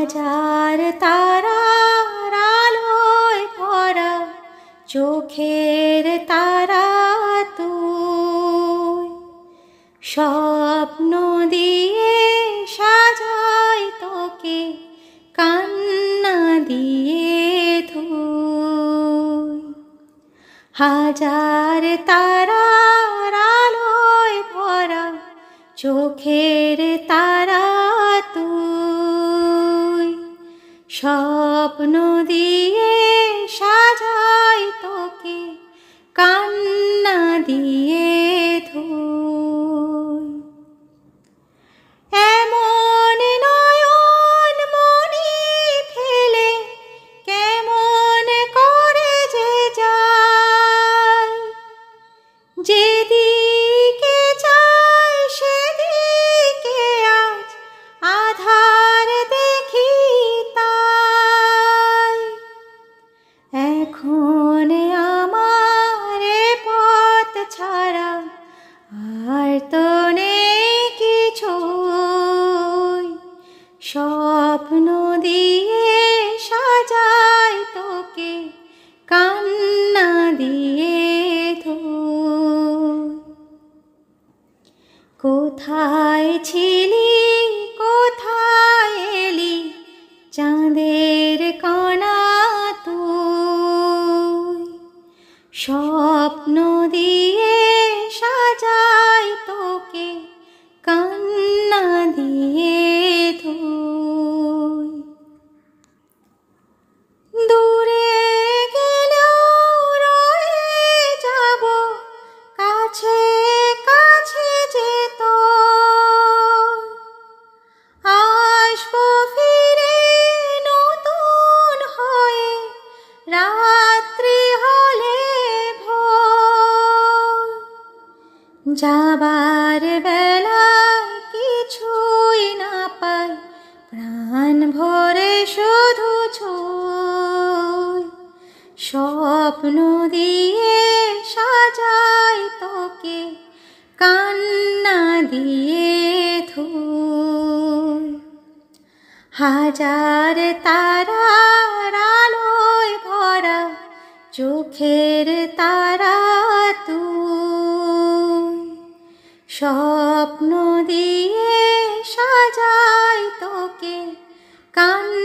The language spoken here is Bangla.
হাজার তারার আলোয় ভরা চোখের তারা তুই, স্বপ্ন দিয়ে সাজাই তোকে কান্না দিয়ে ধুই। হাজার তারার আলোয় ভরা চোখের তারা তুই, স্বপ্ন দিয়ে সাজাই তোকে কান্না দিয়ে ধুই। এমন নয়ন মনি ফেলে কেমন করে যে যায়, যেদিকে চাই সেদিকে আজ আধার দেখি তাই। এখন আমার পথ ছাড়া আর তো নেই কিছুই, স্বপ্ন দিয়ে সাজাই তোকে কান্না দিয়ে ধুই। কোথায় ছিলি কোথায় এলি চাঁদের কণা তুই, স্বপ্ন দিয়ে সাজাই তোকে কান্না দিয়ে ধুই। দূরে গেলেও রয়ে যাব কাছে কাছে যে তোর, আসবো ফিরে নতুন হয়ে রাত্রি হলে ভোর। যাবার বেলায় কিছুই না পাই প্রাণ ভরে শুধু ছুঁই, স্বপ্ন দিয়ে সাজাই তোকে কান্না দিয়ে ধুই। হাজার তারার আলোয় ভরা চোখের তারা তুই, স্বপ্ন দিয়ে সাজাই তোকে কান্না